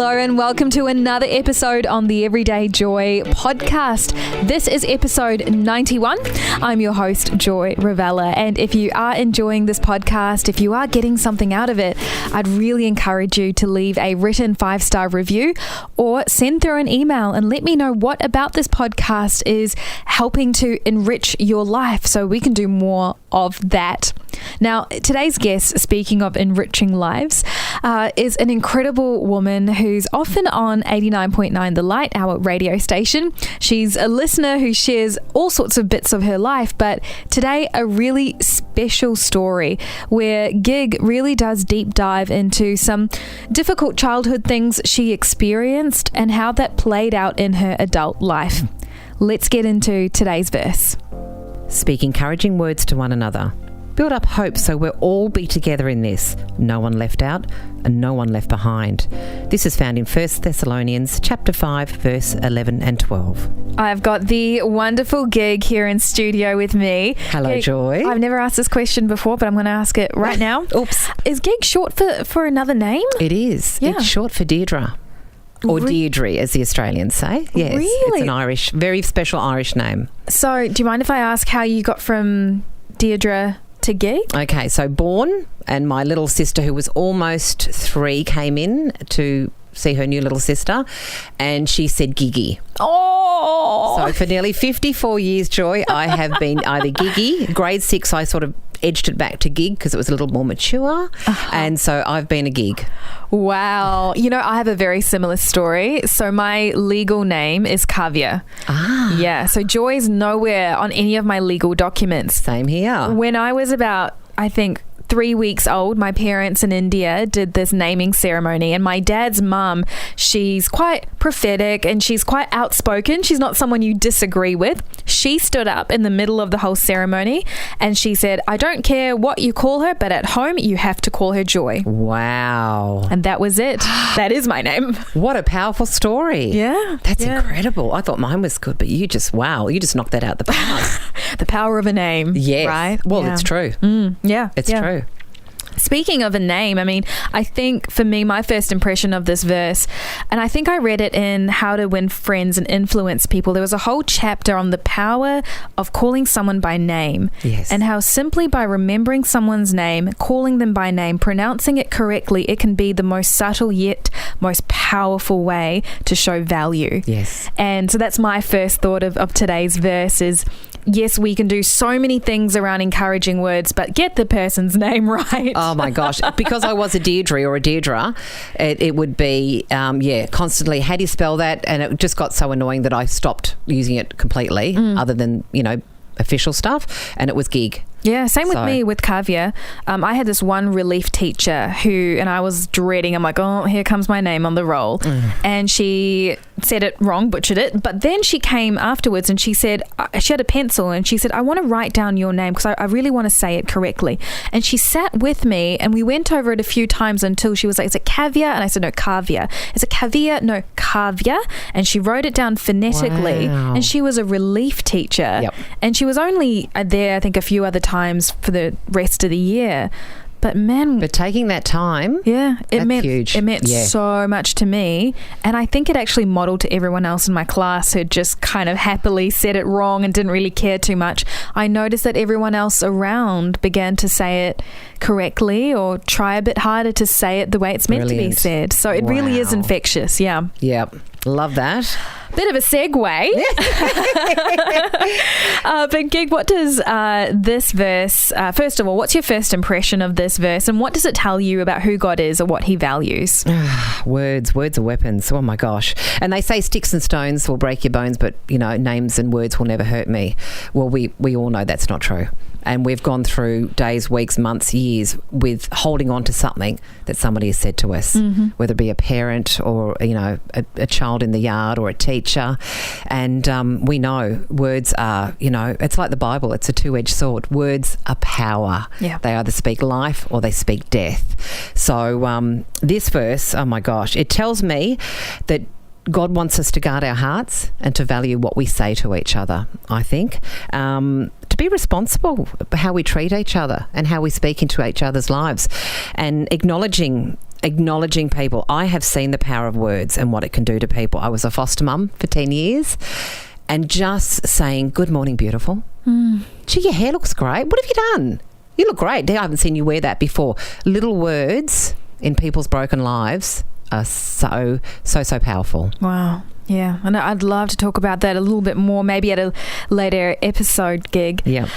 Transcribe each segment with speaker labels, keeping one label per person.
Speaker 1: Hello and welcome to another episode on the Everyday Joy podcast. This is episode 91. I'm your host, Joy Ravella, and if you are enjoying this podcast, if you are getting something out of it, I'd really encourage you to leave a written 5-star review or send through an email and let me know what about this podcast is helping to enrich your life so we can do more of that. Now, today's guest, speaking of enriching lives, is an incredible woman who's often on 89.9 The Light, our radio station. She's a listener who shares all sorts of bits of her life, but today a really special story where Gig really does deep dive into some difficult childhood things she experienced and how that played out in her adult life. Let's get into today's verse.
Speaker 2: Speak encouraging words to one another. Build up hope so we'll all be together in this. No one left out and no one left behind. This is found in 1 Thessalonians chapter 5, verse 11 and 12.
Speaker 1: I've got the wonderful Gig here in studio with me.
Speaker 2: Hello,
Speaker 1: Gig,
Speaker 2: Joy.
Speaker 1: I've never asked this question before, but I'm going to ask it right now.
Speaker 2: Oops.
Speaker 1: Is Gig short for another name?
Speaker 2: It is.
Speaker 1: Yeah.
Speaker 2: It's short for Deirdre. Or Deirdre, as the Australians say. Yes.
Speaker 1: Really?
Speaker 2: It's an very special Irish name.
Speaker 1: So, do you mind if I ask how you got from Deirdre to Gig?
Speaker 2: Okay, so born, and my little sister, who was almost 3, came in to see her new little sister, and she said Giggy.
Speaker 1: Oh!
Speaker 2: So for nearly 54 years, Joy, I have been either Giggy. Grade 6, I sort of edged it back to Gig because it was a little more mature, and so I've been a Gig.
Speaker 1: Wow. You know, I have a very similar story. So my legal name is Kavya.
Speaker 2: Ah.
Speaker 1: Yeah, so Joy's nowhere on any of my legal documents.
Speaker 2: Same here.
Speaker 1: When I was about, I think, 3 weeks old, my parents in India did this naming ceremony, and my dad's mum, she's quite prophetic and she's quite outspoken. She's not someone you disagree with. She stood up in the middle of the whole ceremony and she said, I don't care what you call her, but at home you have to call her Joy.
Speaker 2: Wow.
Speaker 1: And that was it. That is my name.
Speaker 2: What a powerful story.
Speaker 1: Yeah.
Speaker 2: That's incredible. I thought mine was good, but you just knocked that out the park.
Speaker 1: The power of a name.
Speaker 2: Yes.
Speaker 1: Right?
Speaker 2: Well,
Speaker 1: yeah.
Speaker 2: It's true. It's true.
Speaker 1: Speaking of a name, I mean, I think for me, my first impression of this verse, and I think I read it in How to Win Friends and Influence People, there was a whole chapter on the power of calling someone by name.
Speaker 2: Yes.
Speaker 1: And how simply by remembering someone's name, calling them by name, pronouncing it correctly, it can be the most subtle yet most powerful way to show value.
Speaker 2: Yes.
Speaker 1: And so that's my first thought of today's verse is, yes, we can do so many things around encouraging words, but get the person's name right.
Speaker 2: Oh my gosh. Because I was a Deirdre or a Deirdre, it would be, constantly, how do you spell that? And it just got so annoying that I stopped using it completely, other than, official stuff, and it was Gig.
Speaker 1: Yeah, same with me with Kavya. I had this one relief teacher and I was dreading, I'm like, oh, here comes my name on the roll. And she said it wrong, butchered it. But then she came afterwards and she said, she had a pencil and she said, I want to write down your name because I really want to say it correctly. And she sat with me and we went over it a few times until she was like, is it Kavya? And I said, no, Kavya. Is it Kavya? No, Kavya. And she wrote it down phonetically. Wow. And she was a relief teacher. Yep. And she was only there, I think, a few other times for the rest of the year. But
Speaker 2: taking that time,
Speaker 1: it meant
Speaker 2: huge.
Speaker 1: It meant so much to me, and I think it actually modeled to everyone else in my class who just kind of happily said it wrong and didn't really care too much. I noticed that everyone else around began to say it correctly or try a bit harder to say it the way it's meant to be said. So it really is infectious. Yeah.
Speaker 2: Yep. Love that.
Speaker 1: Bit of a segue. But Gig, what does this verse, first of all, what's your first impression of this verse and what does it tell you about who God is or what he values?
Speaker 2: Words are weapons. Oh my gosh. And they say sticks and stones will break your bones, but names and words will never hurt me. Well, we all know that's not true. And we've gone through days, weeks, months, years with holding on to something that somebody has said to us, whether it be a parent or, a child in the yard or a teacher. And we know words are, it's like the Bible. It's a two-edged sword. Words are power. Yeah. They either speak life or they speak death. So this verse, oh my gosh, it tells me that God wants us to guard our hearts and to value what we say to each other, I think. To be responsible for how we treat each other and how we speak into each other's lives, and acknowledging acknowledging people. I have seen the power of words and what it can do to people. I was a foster mum for 10 years and just saying, good morning, beautiful. Gee, your hair looks great. What have you done? You look great. I haven't seen you wear that before. Little words in people's broken lives are so powerful.
Speaker 1: Wow. Yeah, and I'd love to talk about that a little bit more, maybe at a later episode gig.
Speaker 2: Yeah.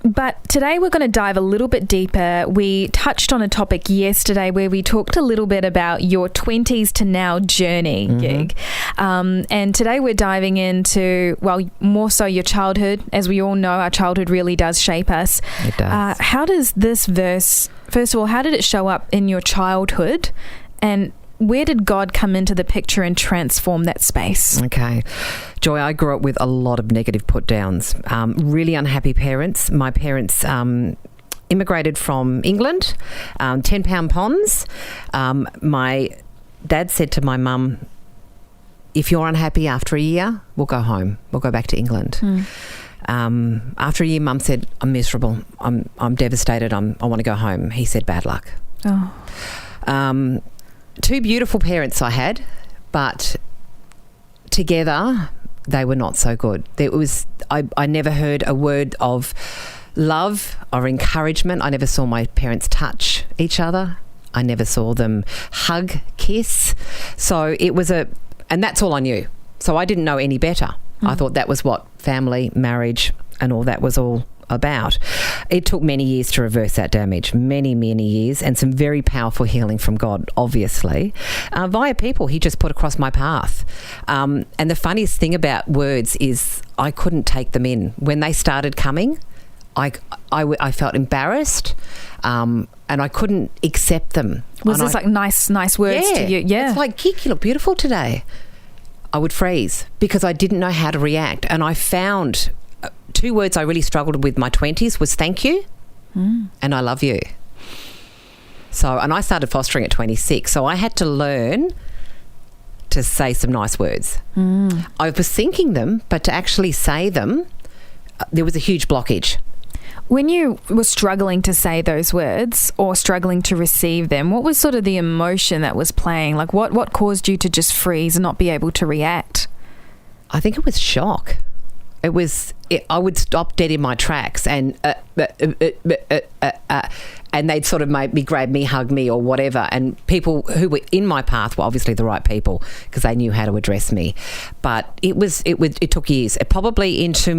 Speaker 1: But today we're going to dive a little bit deeper. We touched on a topic yesterday where we talked a little bit about your 20s to now journey gig. And today we're diving into, well, more so your childhood. As we all know, our childhood really does shape us.
Speaker 2: It does.
Speaker 1: How does this verse, first of all, how did it show up in your childhood? And where did God come into the picture and transform that space?
Speaker 2: Okay. Joy, I grew up with a lot of negative put downs. Really unhappy parents. My parents immigrated from England, 10-pound ponds. My dad said to my mum, if you're unhappy after a year, we'll go home. We'll go back to England. After a year, Mum said, I'm miserable. I'm devastated. I want to go home. He said, bad luck.
Speaker 1: Oh.
Speaker 2: Two beautiful parents I had, but together they were not so good. I never heard a word of love or encouragement. I never saw my parents touch each other. I never saw them hug, kiss. So it was and that's all I knew. So I didn't know any better. I thought that was what family, marriage and all that was all about. It took many years to reverse that damage, many years, and some very powerful healing from God, obviously, via people he just put across my path. And the funniest thing about words is I couldn't take them in. When they started coming, I felt embarrassed, and I couldn't accept them.
Speaker 1: Was this like nice words to you? Yeah.
Speaker 2: It's like, Kiki, you look beautiful today. I would freeze because I didn't know how to react. And I found two words I really struggled with my 20s was thank you and I love you. So, and I started fostering at 26. So I had to learn to say some nice words. I was thinking them, but to actually say them, there was a huge blockage.
Speaker 1: When you were struggling to say those words or struggling to receive them, what was sort of the emotion that was playing? Like what caused you to just freeze and not be able to react?
Speaker 2: I think it was shock. I would stop dead in my tracks and they'd sort of grab me, hug me or whatever. And people who were in my path were obviously the right people because they knew how to address me. But it took years. Probably into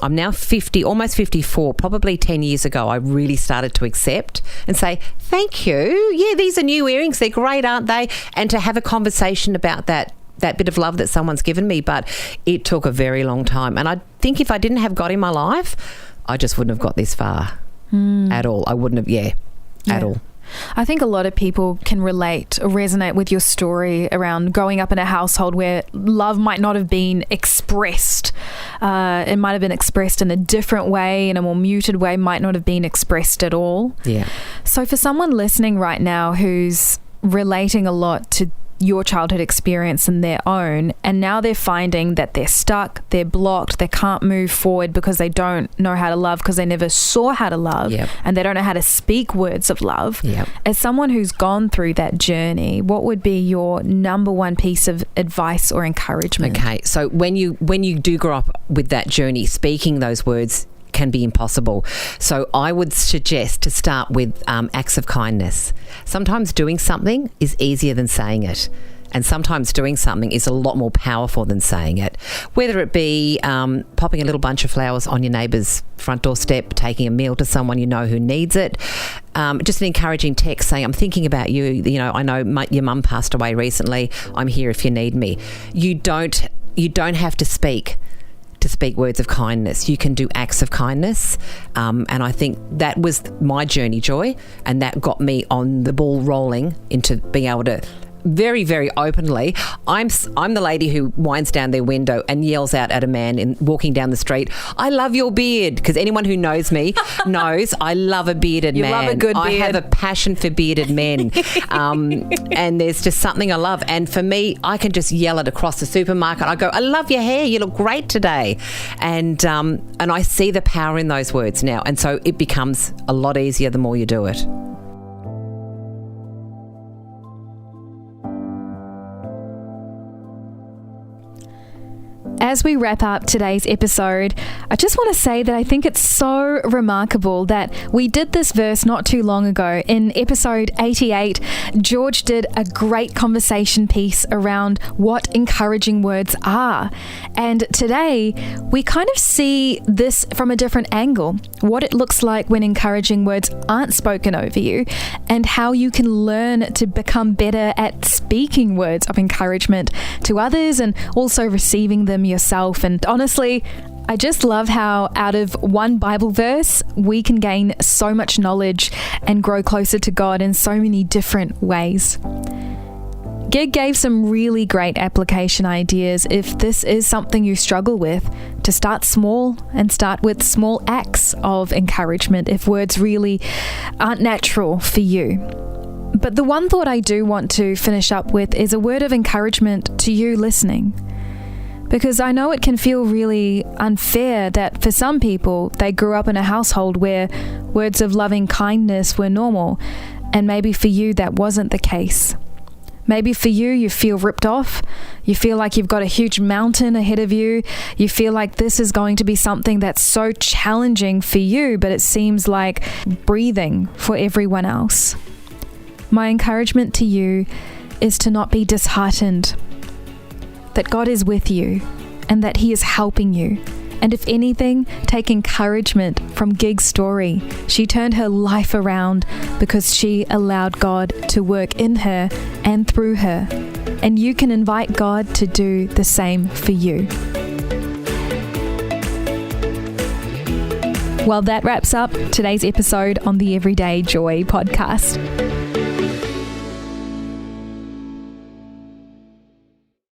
Speaker 2: I'm now 50, almost 54, probably 10 years ago, I really started to accept and say, thank you. Yeah, these are new earrings. They're great, aren't they? And to have a conversation about that bit of love that someone's given me. But it took a very long time. And I think if I didn't have God in my life, I just wouldn't have got this far at all. I wouldn't have, at all.
Speaker 1: I think a lot of people can relate or resonate with your story around growing up in a household where love might not have been expressed. It might have been expressed in a different way, in a more muted way, might not have been expressed at all.
Speaker 2: Yeah.
Speaker 1: So for someone listening right now who's relating a lot to your childhood experience and their own, and now they're finding that they're stuck, they're blocked, they can't move forward because they don't know how to love because they never saw how to love, and they don't know how to speak words of love. As someone who's gone through that journey, what would be your number one piece of advice or encouragement?
Speaker 2: Okay, so when you do grow up with that journey, speaking those words can be impossible. So I would suggest to start with acts of kindness. Sometimes doing something is easier than saying it. And sometimes doing something is a lot more powerful than saying it. Whether it be popping a little bunch of flowers on your neighbour's front doorstep, taking a meal to someone you know who needs it, just an encouraging text saying, I'm thinking about you. You know, I know your mum passed away recently. I'm here if you need me. You don't have to speak words of kindness. You can do acts of kindness. And I think that was my journey, Joy, and that got me on the ball rolling into being able to very, very openly. I'm the lady who winds down their window and yells out at a man walking down the street, I love your beard, because anyone who knows me knows I love a bearded man.
Speaker 1: You love a good beard.
Speaker 2: I have a passion for bearded men. And there's just something I love. And for me, I can just yell it across the supermarket. I go, I love your hair. You look great today. And I see the power in those words now. And so it becomes a lot easier the more you do it.
Speaker 1: As we wrap up today's episode, I just want to say that I think it's so remarkable that we did this verse not too long ago. In episode 88, George did a great conversation piece around what encouraging words are. And today, we kind of see this from a different angle, what it looks like when encouraging words aren't spoken over you, and how you can learn to become better at speaking words of encouragement to others and also receiving them yourself. And honestly, I just love how out of one Bible verse, we can gain so much knowledge and grow closer to God in so many different ways. Gig gave some really great application ideas if this is something you struggle with, to start small and start with small acts of encouragement if words really aren't natural for you. But the one thought I do want to finish up with is a word of encouragement to you listening. Because I know it can feel really unfair that for some people, they grew up in a household where words of loving kindness were normal, and maybe for you that wasn't the case. Maybe for you, you feel ripped off. You feel like you've got a huge mountain ahead of you. You feel like this is going to be something that's so challenging for you, but it seems like breathing for everyone else. My encouragement to you is to not be disheartened, that God is with you and that He is helping you. And if anything, take encouragement from Gig's story. She turned her life around because she allowed God to work in her and through her. And you can invite God to do the same for you. Well, that wraps up today's episode on the Everyday Joy podcast.